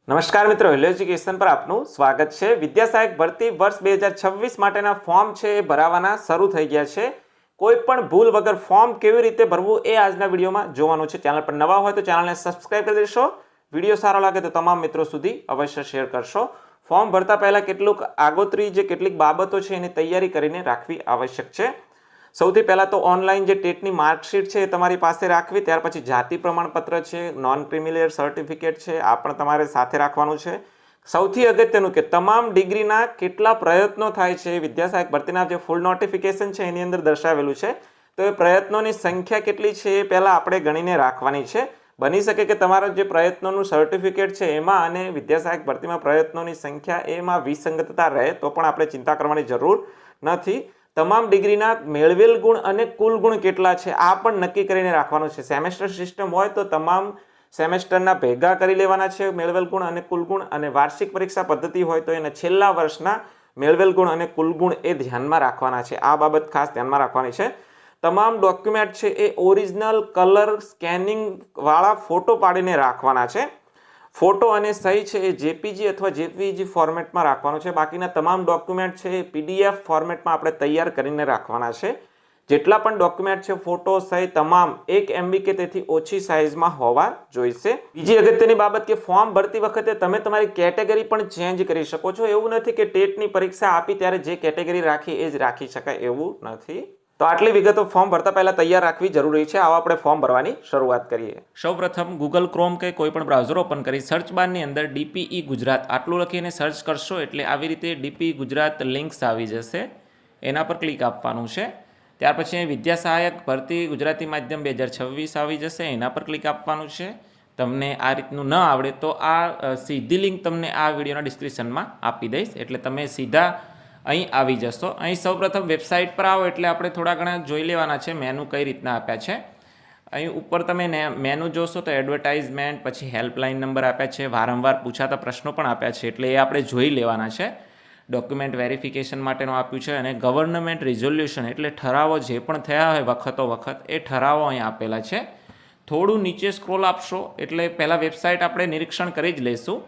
નમસ્કાર મિત્રો, hello education પર આપનું સ્વાગત છે। વિદ્યા સહાયક ભરતી વર્ષ 2026 માટેના ફોર્મ છે એ ભરાવાના શરૂ થઈ ગયા છે। કોઈ પણ ભૂલ વગર ફોર્મ કેવી રીતે ભરવું એ આજના વિડીયોમાં જોવાનું છે। ચેનલ પર નવા હોય તો ચેનલને સબસ્ક્રાઇબ કરી દેશો। વિડીયો સારો લાગે તો તમામ મિત્રો સુધી અવશ્ય શેર કરશો। ફોર્મ ભરતા પહેલા કેટલીક બાબતો છે એની તૈયારી કરીને રાખવી આવશ્યક છે। સૌથી પહેલા તો ઓનલાઈન જે ટેટની માર્કશીટ છે એ તમારી પાસે રાખવી, ત્યાર પછી જાતિ પ્રમાણપત્ર છે, નોન ક્રિમિલિયર સર્ટિફિકેટ છે, આ પણ તમારે સાથે રાખવાનું છે। સૌથી અગત્યનું કે તમામ ડિગ્રીના કેટલા પ્રયત્નો થાય છે વિદ્યા સહાયક ભરતીના જે ફૂલ નોટિફિકેશન છે એની અંદર દર્શાવેલું છે, તો એ પ્રયત્નોની સંખ્યા કેટલી છે એ પહેલા આપણે ગણીને રાખવાની છે। બની શકે કે તમારો જે પ્રયત્નોનું સર્ટિફિકેટ છે એમાં અને વિદ્યા સહાયક ભરતીમાં પ્રયત્નોની સંખ્યા એમાં વિસંગતતા રહે તો પણ આપણે ચિંતા કરવાની જરૂર નથી। તમામ ડિગ્રીના મેળવેલ ગુણ અને કુલ ગુણ કેટલા છે આ પણ નક્કી કરીને રાખવાનું છે। સેમેસ્ટર સિસ્ટમ હોય તો તમામ સેમેસ્ટરના ભેગા કરી લેવાના છે મેળવેલ ગુણ અને કુલ ગુણ, અને વાર્ષિક પરીક્ષા પદ્ધતિ હોય તો એને છેલ્લા વર્ષના મેળવેલ ગુણ અને કુલ ગુણ એ ધ્યાનમાં રાખવાના છે। આ બાબત ખાસ ધ્યાનમાં રાખવાની છે। તમામ ડોક્યુમેન્ટ છે એ ઓરિજિનલ કલર સ્કેનિંગ વાળા ફોટો પાડીને રાખવાના છે। ફોટો અને સહી છે એ જેપીજી અથવા જેપીજી ફોર્મેટમાં રાખવાનો છે। બાકીના તમામ ડોક્યુમેન્ટ છે એ પીડીએફ ફોર્મેટમાં આપણે તૈયાર કરીને રાખવાના છે। જેટલા પણ ડોક્યુમેન્ટ છે, ફોટો સહી તમામ 1 MB કે તેથી ઓછી સાઇઝમાં હોવા જોઈશે। બીજી અગત્યની બાબત કે ફોર્મ ભરતી વખતે તમે તમારી કેટેગરી પણ ચેન્જ કરી શકો છો। એવું નથી કે ટેટની પરીક્ષા આપી ત્યારે જે કેટેગરી રાખી એ જ રાખી શકાય, એવું નથી। તો આટલી વિગતો ફોર્મ ભરતા પહેલા તૈયાર રાખવી જરૂરી છે। આવો આપણે ફોર્મ ભરવાની શરૂઆત કરીએ। સૌપ્રથમ ગૂગલ ક્રોમ કે કોઈ પણ બ્રાઉઝર ઓપન કરી સર્ચ બારની અંદર DPE ગુજરાત આટલું લખીને સર્ચ કરશો એટલે આવી રીતે DPE ગુજરાત લિંક્સ આવી જશે, એના પર ક્લિક આપવાનું છે। ત્યાર પછી વિદ્યા સહાયક ભરતી ગુજરાતી માધ્યમ 2026 આવી જશે, એના પર ક્લિક આપવાનું છે। તમને આ રીતનું ન આવડે તો આ સીધી લિંક તમને આ વિડીયોના ડિસ્ક્રિપ્શનમાં આપી દઈશ, એટલે તમે સીધા અહીં આવી જશો। અહીં સૌપ્રથમ વેબસાઇટ પર આવો એટલે આપણે થોડા ઘણા જોઈ લેવાના છે મેનુ કઈ રીતના આપ્યા છે। અહીં ઉપર તમે મેનુ જોશો તો એડવર્ટાઇઝમેન્ટ, પછી હેલ્પલાઇન નંબર આપ્યા છે, વારંવાર પૂછાતા પ્રશ્નો પણ આપ્યા છે એટલે એ આપણે જોઈ લેવાના છે। ડોક્યુમેન્ટ વેરિફિકેશન માટેનું આપ્યું છે, અને ગવર્નમેન્ટ રિઝોલ્યુશન એટલે ઠરાવો જે પણ થયા હોય વખત એ ઠરાવો અહીં આપેલા છે। થોડું નીચે સ્ક્રોલ આપશો એટલે પહેલાં વેબસાઇટ આપણે નિરીક્ષણ કરી જ લઈશું।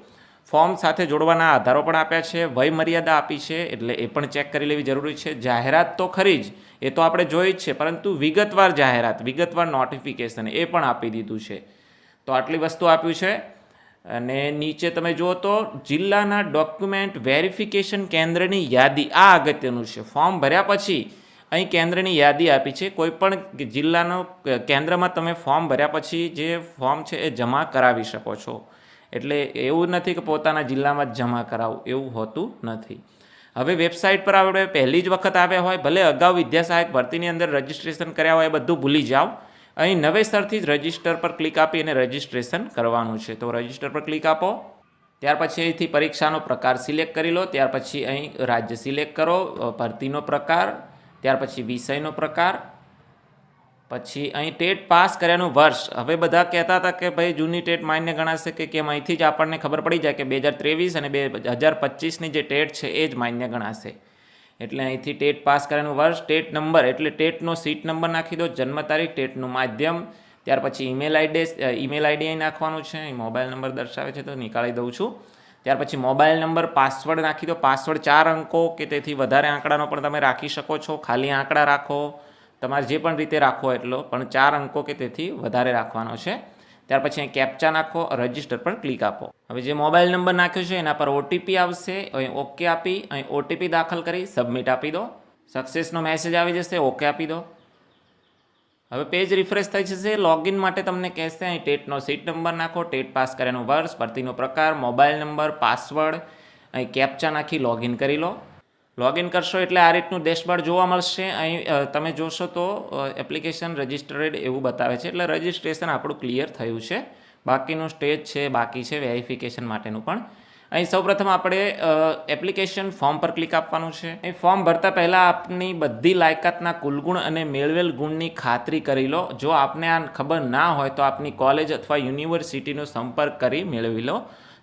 ફોર્મ સાથે જોડવાના આધારો પણ આપ્યા છે, વય મર્યાદા આપી છે એટલે એ પણ ચેક કરી લેવી જરૂરી છે। જાહેરાત તો ખરી જ, એ તો આપણે જોઈ જ છે, પરંતુ વિગતવાર જાહેરાત, વિગતવાર નોટિફિકેશન એ પણ આપી દીધું છે। તો આટલી વસ્તુ આપ્યું છે। અને નીચે તમે જુઓ તો જિલ્લાના ડોક્યુમેન્ટ વેરિફિકેશન કેન્દ્રની યાદી, આ અગત્યનું છે। ફોર્મ ભર્યા પછી અહીં કેન્દ્રની યાદી આપી છે। કોઈ પણ જિલ્લાનો કેન્દ્રમાં તમે ફોર્મ ભર્યા પછી જે ફોર્મ છે એ જમા કરાવી શકો છો, એટલે એવું નથી કે પોતાના જિલ્લામાં જ જમા કરાવવું, એવું હોતું નથી। હવે વેબસાઇટ પર આપણે પહેલી જ વખત આવ્યા હોય, ભલે અગાઉ વિદ્યા સહાયક ભરતીની અંદર રજિસ્ટ્રેશન કર્યા હોય, એ બધું ભૂલી જાઓ। અહીં નવેસરથી જ રજિસ્ટર પર ક્લિક આપી અને રજિસ્ટ્રેશન કરવાનું છે, તો રજિસ્ટર પર ક્લિક આપો। ત્યાર પછી અહીંથી પરીક્ષાનો પ્રકાર સિલેક્ટ કરી લો, ત્યાર પછી અહીં રાજ્ય સિલેક્ટ કરો, ભરતીનો પ્રકાર, ત્યાર પછી વિષયનો પ્રકાર, પછી અહીં ટેટ પાસ કર્યાનું વર્ષ। હવે બધા કહેતા હતા કે ભાઈ જૂની ટેટ માન્ય ગણાશે કે કેમ, અહીંથી જ આપણને ખબર પડી જાય કે 2023 અને 2025ની જે ટેટ છે એ જ માન્ય ગણાશે। એટલે અહીંથી ટેટ પાસ કર્યાનું વર્ષ, ટેટ નંબર એટલે ટેટનો સીટ નંબર નાખી દો, જન્મ તારીખ, ટેટનું માધ્યમ, ત્યાર પછી ઈમેલ આઈડી અહીં નાખવાનું છે। અહીં મોબાઈલ નંબર દર્શાવે છે તો નીકાળી દઉં છું। ત્યાર પછી મોબાઈલ નંબર, પાસવર્ડ નાખી દો। પાસવર્ડ 4 અંકો કે તેથી વધારે આંકડાનો પણ તમે રાખી શકો છો, ખાલી આંકડા રાખો, તમારે જે પણ રીતે રાખવો એટલો, પણ 4 અંકો કે તેથી વધારે રાખવાનો છે। ત્યાર પછી અહીં કેપ્ચા નાખો, રજિસ્ટર પર ક્લિક આપો। હવે જે મોબાઈલ નંબર નાખ્યો છે એના પર ઓટીપી આવશે, અહીં ઓકે આપી અહીં ઓટીપી દાખલ કરી સબમિટ આપી દો। સક્સેસનો મેસેજ આવી જશે, ઓકે આપી દો। હવે પેજ રિફ્રેશ થઈ જશે। લોગિન માટે તમને કહેશે અહીં ટેટનો સીટ નંબર નાખો, ટેટ પાસ કર્યાનું વર્ષ, ભરતીનો પ્રકાર, મોબાઈલ નંબર, પાસવર્ડ, અહીં કેપ્ચા નાખી લોગિન કરી લો। લોગિન કરશો એટલે આ રીતનું ડેશબોર્ડ જોવા મળશે। અહીં તમે જોશો તો એપ્લિકેશન રજિસ્ટર્ડ એવું બતાવે છે, એટલે રજિસ્ટ્રેશન આપણું ક્લિયર થયું છે। બાકીનું સ્ટેજ છે બાકી છે વેરિફિકેશન માટેનું પણ। અહીં સૌપ્રથમ આપણે એપ્લિકેશન ફોર્મ પર ક્લિક આપવાનું છે। અહીં ફોર્મ ભરતા પહેલાં આપની બધી લાયકાતના કુલ ગુણ અને મેળવેલ ગુણની ખાતરી કરી લો। જો આપને આ ખબર ના હોય તો આપની કોલેજ અથવા યુનિવર્સિટીનો સંપર્ક કરી મેળવી લો।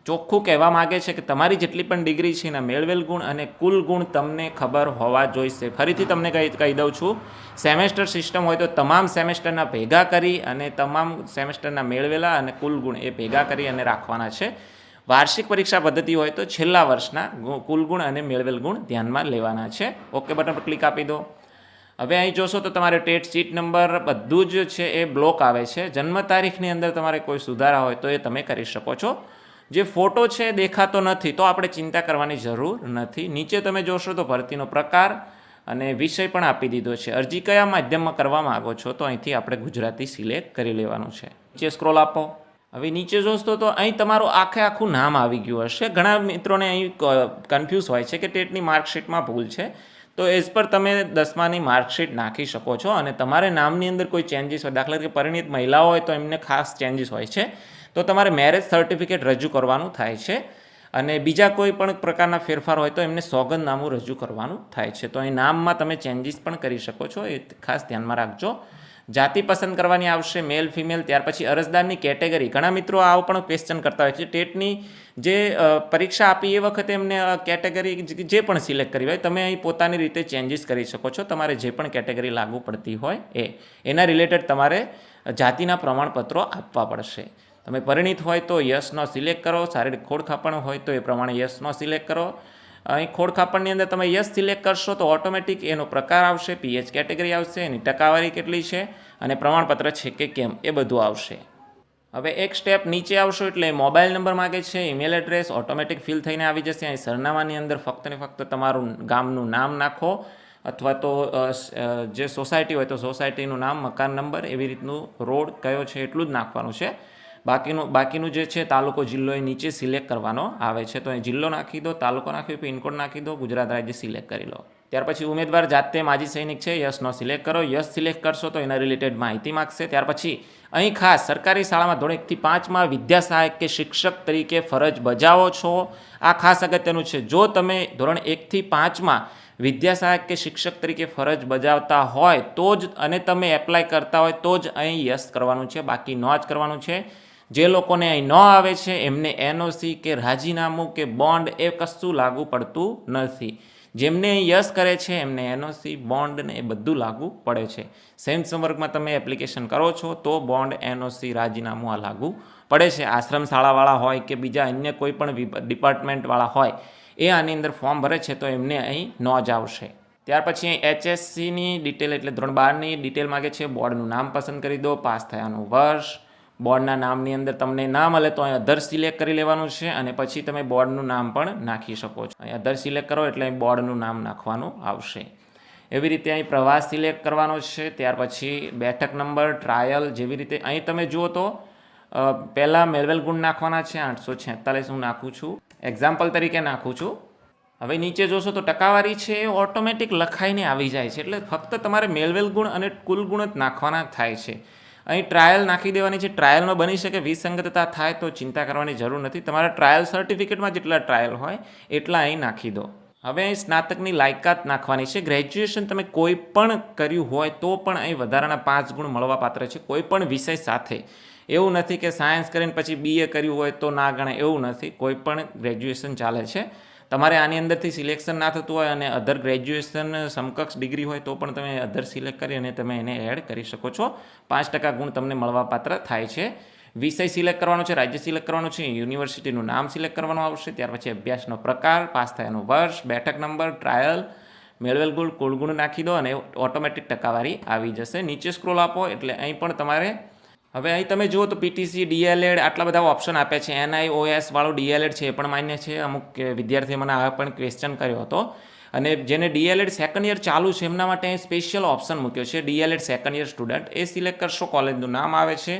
ચોખ્ખું કહેવા માગે છે કે તમારી જેટલી પણ ડિગ્રી છે એના મેળવેલ ગુણ અને કુલ ગુણ તમને ખબર હોવા જોઈશે। ફરીથી તમને કહી દઉં છું, સેમેસ્ટર સિસ્ટમ હોય તો તમામ સેમેસ્ટરના ભેગા કરી અને તમામ સેમેસ્ટરના મેળવેલા અને કુલ ગુણ એ ભેગા કરી અને રાખવાના છે। વાર્ષિક પરીક્ષા પદ્ધતિ હોય તો છેલ્લા વર્ષના કુલ ગુણ અને મેળવેલ ગુણ ધ્યાનમાં લેવાના છે. ઓકે બટન પર ક્લિક આપી દો. હવે અહીં જોશો તો તમારે ટેટ સીટ નંબર બધું જ છે એ બ્લોક આવે છે. જન્મ તારીખની અંદર તમારે કોઈ સુધારા હોય તો એ તમે કરી શકો છો. જે ફોટો છે દેખાતો નથી તો આપણે ચિંતા કરવાની જરૂર નથી. નીચે તમે જોશો તો ભરતીનો પ્રકાર અને વિષય પણ આપી દીધો છે. અરજી કયા માધ્યમમાં કરવા માગો છો તો અહીંથી આપણે ગુજરાતી સિલેક્ટ કરી લેવાનું છે. નીચે સ્ક્રોલ આપો. હવે નીચે જોશો તો અહીં તમારું આખું નામ આવી ગયું હશે. ઘણા મિત્રોને અહીં કન્ફ્યુઝ હોય છે કે ટેટની માર્કશીટમાં ભૂલ છે, તો એઝ પર તમે 10માની માર્કશીટ નાખી શકો છો અને તમારે નામની અંદર કોઈ ચેન્જીસ હોય, દાખલા તરીકે પરિણીત મહિલાઓ હોય તો એમને ખાસ ચેન્જીસ હોય છે, તો તમારે મેરેજ સર્ટિફિકેટ રજૂ કરવાનું થાય છે. અને બીજા કોઈ પણ પ્રકારના ફેરફાર હોય તો એમને સોગંદનામું રજૂ કરવાનું થાય છે. તો અહીં નામમાં તમે ચેન્જીસ પણ કરી શકો છો, એ ખાસ ધ્યાનમાં રાખજો. જાતિ પસંદ કરવાની આવશે, મેલ ફિમેલ. ત્યાર પછી અરજદારની કેટેગરી. ઘણા મિત્રો આવો પણ ક્વેશ્ચન કરતા હોય છે. ટેટની જે પરીક્ષા આપી એ વખતે એમને કેટેગરી જે પણ સિલેક્ટ કરી હોય તમે અહીં પોતાની રીતે ચેન્જીસ કરી શકો છો. તમારે જે પણ કેટેગરી લાગુ પડતી હોય એના રિલેટેડ તમારે જાતિના પ્રમાણપત્રો આપવા પડશે. તમે પરિણીત હોય તો યસનો સિલેક્ટ કરો. શારીરિક ખોડખાપણ હોય તો એ પ્રમાણે યસનો સિલેક્ટ કરો. અહીં ખોડખાપણની અંદર તમે યસ સિલેક્ટ કરશો તો ઓટોમેટિક એનો પ્રકાર આવશે, પીએચ કેટેગરી આવશે, એની ટકાવારી કેટલી છે અને પ્રમાણપત્ર છે કે કેમ એ બધું આવશે. હવે એક સ્ટેપ નીચે આવશો એટલે મોબાઈલ નંબર માગે છે, ઈમેલ એડ્રેસ ઓટોમેટિક ફિલ થઈને આવી જશે. અહીં સરનામાની અંદર ફક્ત ને ફક્ત તમારું ગામનું નામ નાખો અથવા તો જે સોસાયટી હોય તો સોસાયટીનું નામ, મકાન નંબર, એવી રીતનું રોડ કયો છે એટલું જ નાખવાનું છે. બાકીનું જે છે તાલુકો જિલ્લો એ નીચે સિલેક્ટ કરવાનો આવે છે. તો અહીં જિલ્લો નાખી દો, તાલુકો નાખી દો, પિનકોડ નાખી દો, ગુજરાત રાજ્ય સિલેક્ટ કરી લો. ત્યાર પછી ઉમેદવાર જાતે માજી સૈનિક છે, યસનો સિલેક્ટ કરો. યસ સિલેક્ટ કરશો તો એના રિલેટેડ માહિતી માગશે. ત્યાર પછી અહીં ખાસ સરકારી શાળામાં ધોરણ 1 થી 5માં વિદ્યા સહાયક કે શિક્ષક તરીકે ફરજ બજાવો છો. આ ખાસ અગત્યનું છે. જો તમે ધોરણ 1 થી 5માં વિદ્યા સહાયક કે શિક્ષક તરીકે ફરજ બજાવતા હોય તો જ અને તમે એપ્લાય કરતા હોય તો જ અહીં યસ કરવાનું છે, બાકી નો જ કરવાનું છે. જે લોકોને અહીં ન આવે છે એમને એનઓસી કે રાજીનામું કે બોન્ડ એ કશું લાગુ પડતું નથી. જેમને યસ કરે છે એમને એનઓસી, બોન્ડ ને એ બધું લાગુ પડે છે. સેમ સંવર્ગમાં તમે એપ્લિકેશન કરો છો તો બોન્ડ, એનઓસી, રાજીનામું આ લાગુ પડે છે. આશ્રમ શાળાવાળા હોય કે બીજા અન્ય કોઈ પણ ડિપાર્ટમેન્ટવાળા હોય એ આની અંદર ફોર્મ ભરે છે તો એમને અહીં ન જ આવશે. ત્યાર પછી અહીં HSCની ડિટેલ એટલે ધોરણ 12ની ડિટેલ માગે છે. બોર્ડનું નામ પસંદ કરી દો, પાસ થયાનું વર્ષ. બોર્ડના નામની અંદર તમને ના મળે તો અહીં અધર સિલેક્ટ કરી લેવાનું છે અને પછી તમે બોર્ડનું નામ પણ નાખી શકો છો. અહીં અધર સિલેક્ટ કરો એટલે અહીં બોર્ડનું નામ નાખવાનું આવશે. એવી રીતે અહીં પ્રવાસ સિલેક્ટ કરવાનો છે. ત્યાર પછી બેઠક નંબર, ટ્રાયલ, જેવી રીતે અહીં તમે જુઓ તો પહેલાં મેળવેલ ગુણ નાખવાના છે. 846 હું નાખું છું, એક્ઝામ્પલ તરીકે નાખું છું. હવે નીચે જોશો તો ટકાવારી છે એ ઓટોમેટિક લખાઈને આવી જાય છે. એટલે ફક્ત તમારે મેળવેલ ગુણ અને કુલ ગુણ જ નાખવાના થાય છે. અહીં ટ્રાયલ નાખી દેવાની છે. ટ્રાયલમાં બની શકે વિસંગતતા થાય તો ચિંતા કરવાની જરૂર નથી. તમારા ટ્રાયલ સર્ટિફિકેટમાં જેટલા ટ્રાયલ હોય એટલા અહીં નાખી દો. હવે અહીં સ્નાતકની લાયકાત નાખવાની છે. ગ્રેજ્યુએશન તમે કોઈ પણ કર્યું હોય તો પણ અહીં વધારાના 5 ગુણ મળવાપાત્ર છે કોઈ પણ વિષય સાથે. એવું નથી કે સાયન્સ કરીને પછી BA કર્યું હોય તો ના ગણે, એવું નથી. કોઈ પણ ગ્રેજ્યુએશન ચાલે છે. તમારે આની અંદરથી સિલેક્શન ના થતું હોય અને અધર ગ્રેજ્યુએશન સમકક્ષ ડિગ્રી હોય તો પણ તમે અધર સિલેક્ટ કરી અને તમે એને એડ કરી શકો છો. 5% ગુણ તમને મળવાપાત્ર થાય છે. વિષય સિલેક્ટ કરવાનો છે, રાજ્ય સિલેક્ટ કરવાનું છે, યુનિવર્સિટીનું નામ સિલેક્ટ કરવાનું આવશે. ત્યાર પછી અભ્યાસનો પ્રકાર, પાસ થયાનું વર્ષ, બેઠક નંબર, ટ્રાયલ, મેળવેલ ગુણ, કુલ ગુણ નાખી દો અને ઓટોમેટિક ટકાવારી આવી જશે. નીચે સ્ક્રોલ આપો એટલે અહીં પણ તમારે હવે અહીં તમે જુઓ તો PTC, DLED આટલા બધા ઓપ્શન આપ્યા છે. NIOS વાળું DLED છે એ પણ માન્ય છે. અમુક વિદ્યાર્થીઓ મને આ પણ ક્વેશ્ચન કર્યો હતો અને જેને DLED સેકન્ડ યર ચાલુ છે એમના માટે સ્પેશિયલ ઓપ્શન મૂક્યો છે. DLED સેકન્ડ યર સ્ટુડન્ટ એ સિલેક્ટ કરશો, કોલેજનું નામ આવે છે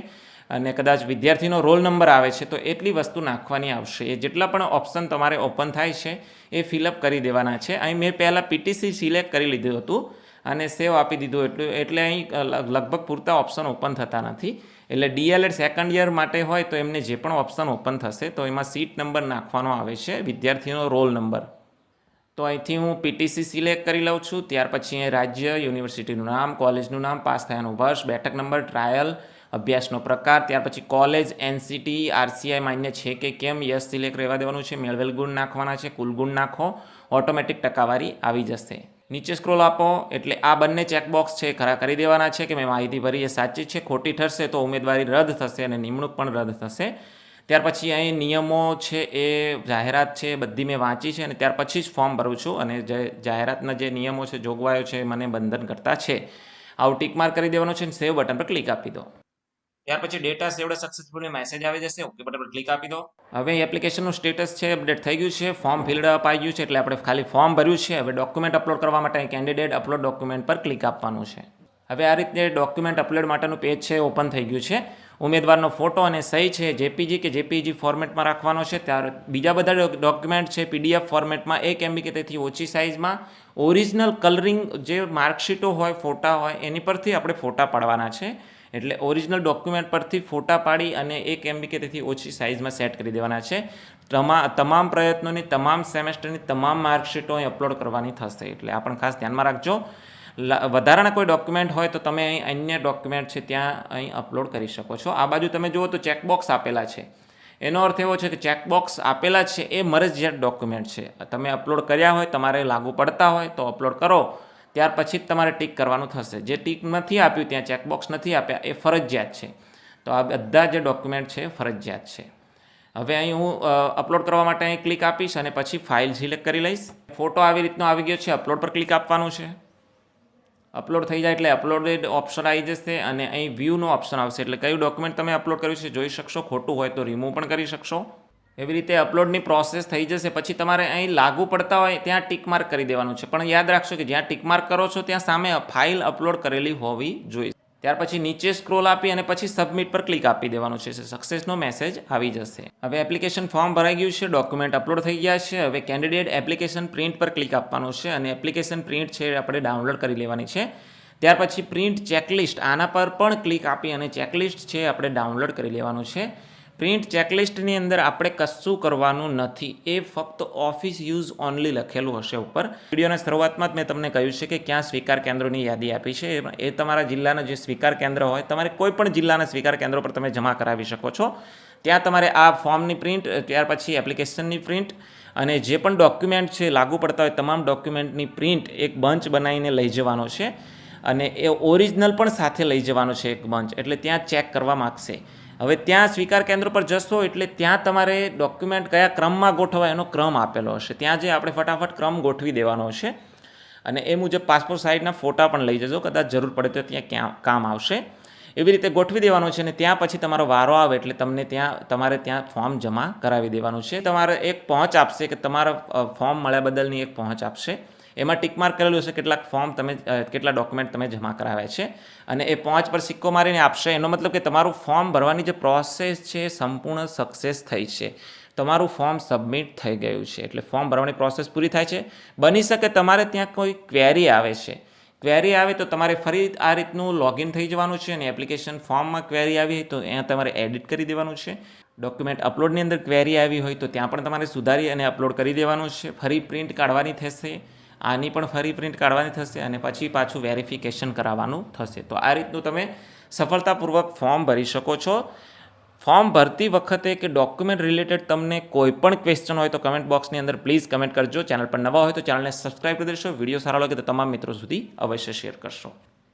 અને કદાચ વિદ્યાર્થીનો રોલ નંબર આવે છે તો એટલી વસ્તુ નાખવાની આવશે. એ જેટલા પણ ઓપ્શન તમારે ઓપન થાય છે એ ફિલઅપ કરી દેવાના છે. અહીં મેં પહેલાં PTC સિલેક્ટ કરી લીધું હતું અને સેવ આપી દીધું એટલે અહીં લગભગ પૂરતા ઓપ્શન ઓપન થતા નથી. એટલે DLED સેકન્ડ યર માટે હોય તો એમને જે પણ ઓપ્શન ઓપન થશે તો એમાં સીટ નંબર નાખવાનો આવે છે, વિદ્યાર્થીનો રોલ નંબર. તો અહીંથી હું PTC સિલેક્ટ કરી લઉં છું. ત્યાર પછી અહીં રાજ્ય, યુનિવર્સિટીનું નામ, કોલેજનું નામ, પાસ થયાનું વર્ષ, બેઠક નંબર, ટ્રાયલ, અભ્યાસનો પ્રકાર. ત્યાર પછી કોલેજ, NCT, RCI માન્ય છે કે કેમ, યસ સિલેક્ટ રહેવા દેવાનું છે. મેળવેલ ગુણ નાખવાના છે, કુલ ગુણ નાખો, ઓટોમેટિક ટકાવારી આવી જશે. નીચે સ્ક્રોલ આપો એટલે આ બંને ચેકબોક્સ છે ખરા કરી દેવાના છે કે મેં માહિતી ભરી એ સાચી છે. ખોટી ઠરશે તો ઉમેદવારી રદ થશે અને નિમણૂક પણ રદ થશે. ત્યાર પછી અહીં નિયમો છે એ જાહેરાત છે બધી મેં વાંચી છે અને ત્યાર પછી જ ફોર્મ ભરું છું અને જે જાહેરાતના જે નિયમો છે જોગવાઈઓ છે મને બંધન કરતા છે આવું ટીક માર્ક કરી દેવાનું છે અને સેવ બટન પર ક્લિક આપી દો. ત્યાર પછી ડેટા સેવડ સક્સેસફુલી મેસેજ આવી જશે, ઓકે બટન પર ક્લિક આપી દો. હવે એપ્લિકેશનનું સ્ટેટસ છે અપડેટ થઈ ગયું છે, ફોર્મ ફિલ્ડ અપ આવી ગયું છે એટલે આપણે ખાલી ફોર્મ ભર્યું છે. હવે ડોક્યુમેન્ટ અપલોડ કરવા માટે કેન્ડિડેટ અપલોડ ડોક્યુમેન્ટ પર ક્લિક આપવાનું છે. હવે આ રીતે ડોક્યુમેન્ટ અપલોડ માટેનું પેજ છે ઓપન થઈ ગયું છે. ઉમેદવારનો ફોટો અને સહી છે જેપીજી કે જેપીજી ફોર્મેટમાં રાખવાનો છે. ત્યાર બીજા બધા ડોક્યુમેન્ટ છે પીડીએફ ફોર્મેટમાં 1 MB કે તેથી ઓછી સાઇઝમાં. ઓરિજિનલ કલરિંગ જે માર્કશીટો હોય ફોટા હોય એની પરથી આપણે ફોટા પાડવાના છે. એટલે ઓરિજિનલ ડોક્યુમેન્ટ પરથી ફોટા પાડી અને 1 MB કે તેથી ઓછી સાઇઝમાં સેટ કરી દેવાના છે. તમામ પ્રયત્નોની તમામ સેમેસ્ટરની તમામ માર્કશીટો અહીં અપલોડ કરવાની થશે એટલે આ પણ ખાસ ધ્યાનમાં રાખજો. વધારાના કોઈ ડોક્યુમેન્ટ હોય તો તમે અહીં અન્ય ડોક્યુમેન્ટ છે ત્યાં અહીં અપલોડ કરી શકો છો. આ બાજુ તમે જુઓ તો ચેકબોક્સ આપેલા છે. એનો અર્થ એવો છે કે ચેકબોક્સ આપેલા છે એ મરજિયાત ડોક્યુમેન્ટ છે. તમે અપલોડ કર્યા હોય તમારે લાગુ પડતા હોય તો અપલોડ કરો, ત્યાર પછી જ તમારે ટીક કરવાનું થશે. જે ટીક નથી આપ્યું ત્યાં ચેકબોક્સ નથી આપ્યા એ ફરજિયાત છે. તો આ બધા જે ડોક્યુમેન્ટ છે ફરજિયાત છે. હવે અહીં હું અપલોડ કરવા માટે અહીં ક્લિક આપીશ અને પછી ફાઇલ સિલેક્ટ કરી લઈશ. ફોટો આવી રીતનો આવી ગયો છે, અપલોડ પર ક્લિક આપવાનું છે. અપલોડ થઈ જાય એટલે અપલોડેડ ઓપ્શન આવી જશે અને અહીં વ્યૂનો ઓપ્શન આવશે એટલે કયું ડોક્યુમેન્ટ તમે અપલોડ કર્યું છે જોઈ શકશો. ખોટું હોય તો રિમૂવ પણ કરી શકશો. એવી રીતે અપલોડની પ્રોસેસ થઈ જશે. પછી તમારે અહીં લાગુ પડતા હોય ત્યાં ટિક માર્ક કરી દેવાનું છે. પણ યાદ રાખશો કે જ્યાં ટિક માર્ક કરો છો ત્યાં સામે ફાઇલ અપલોડ કરેલી હોવી જોઈએ. ત્યાર પછી નીચે સ્ક્રોલ આપી અને પછી સબમિટ પર ક્લિક આપી દેવાનું છે. સક્સેસનો મેસેજ આવી જશે. હવે એપ્લિકેશન ફોર્મ ભરાઈ ગયું છે, ડોક્યુમેન્ટ અપલોડ થઈ ગયા છે. હવે કેન્ડિડેટ એપ્લિકેશન પ્રિન્ટ પર ક્લિક આપવાનું છે અને એપ્લિકેશન પ્રિન્ટ છે આપણે ડાઉનલોડ કરી લેવાની છે. ત્યાર પછી પ્રિન્ટ ચેકલિસ્ટ આના પર પણ ક્લિક આપી અને ચેકલિસ્ટ છે આપણે ડાઉનલોડ કરી લેવાનું છે. પ્રિન્ટ ચેકલિસ્ટની અંદર આપણે કશું કરવાનું નથી, એ ફક્ત ઓફિસ યુઝ ઓનલી લખેલું હશે ઉપર. વિડીયોના શરૂઆતમાં જ મેં તમને કહ્યું છે કે ક્યાં સ્વીકાર કેન્દ્રોની યાદી આપી છે. એ તમારા જિલ્લાના જે સ્વીકાર કેન્દ્ર હોય તમારે કોઈ પણ જિલ્લાના સ્વીકાર કેન્દ્રો પર તમે જમા કરાવી શકો છો. ત્યાં તમારે આ ફોર્મની પ્રિન્ટ, ત્યાર પછી એપ્લિકેશનની પ્રિન્ટ અને જે પણ ડોક્યુમેન્ટ છે લાગુ પડતા હોય તમામ ડોક્યુમેન્ટની પ્રિન્ટ એક બંચ બનાવીને લઈ જવાનો છે અને એ ઓરિજિનલ પણ સાથે લઈ જવાનો છે એક બંચ. એટલે ત્યાં ચેક કરવા માગશે. હવે ત્યાં સ્વીકાર કેન્દ્ર પર જશો એટલે ત્યાં તમારે ડોક્યુમેન્ટ કયા ક્રમમાં ગોઠવાય એનો ક્રમ આપેલો હશે. ત્યાં જે આપણે ફટાફટ ક્રમ ગોઠવી દેવાનો છે અને એ મુજબ પાસપોર્ટ સાઇઝના ફોટા પણ લઈ જજો, કદાચ જરૂર પડે તો ત્યાં કામ આવશે. એવી રીતે ગોઠવી દેવાનો છે અને ત્યાં પછી તમારો વારો આવે એટલે તમારે ત્યાં ફોર્મ જમા કરાવી દેવાનું છે. તમારે એક પહોંચ આપશે કે તમારા ફોર્મ મળ્યા બદલની એક પહોંચ આપશે. એમાં ટિક માર્ક કરેલું હશે કેટલા ડોક્યુમેન્ટ તમે જમા કરાવ્યા છે અને એ પહોંચ પર સિક્કો મારીને આપશે. એનો મતલબ કે તમારું ફોર્મ ભરવાની જે પ્રોસેસ છે સંપૂર્ણ સક્સેસ થઈ છે, તમારું ફોર્મ સબમિટ થઈ ગયું છે. એટલે ફોર્મ ભરવાની પ્રોસેસ પૂરી થાય છે. બની શકે તમારે ત્યાં કોઈ ક્વેરી આવે છે, ક્વેરી આવે તો તમારે ફરી આ રીતનું લોગિન થઈ જવાનું છે અને એપ્લિકેશન ફોર્મમાં ક્વેરી આવી હોય તો ત્યાં તમારે એડિટ કરી દેવાનું છે. ડોક્યુમેન્ટ અપલોડની અંદર ક્વેરી આવી હોય તો ત્યાં પણ તમારે સુધારી અને અપલોડ કરી દેવાનું છે. ફરી પ્રિન્ટ કાઢવાની થશે, આની પણ ફરી પ્રિન્ટ કાઢવાની થશે અને પછી પાછું વેરિફિકેશન કરાવવાનું થશે. તો આ રીતનું તમે સફળતાપૂર્વક ફોર્મ ભરી શકો છો. ફોર્મ ભરતી વખતે કે ડોક્યુમેન્ટ રિલેટેડ તમને કોઈ પણ ક્વેશ્ચન હોય તો કમેન્ટ બોક્સની અંદર પ્લીઝ કમેન્ટ કરજો. ચેનલ પર નવા હોય તો ચેનલને સબસ્ક્રાઈબ કરી દેશો. વિડીયો સારો લાગે તો તમામ મિત્રો સુધી અવશ્ય શેર કરશો.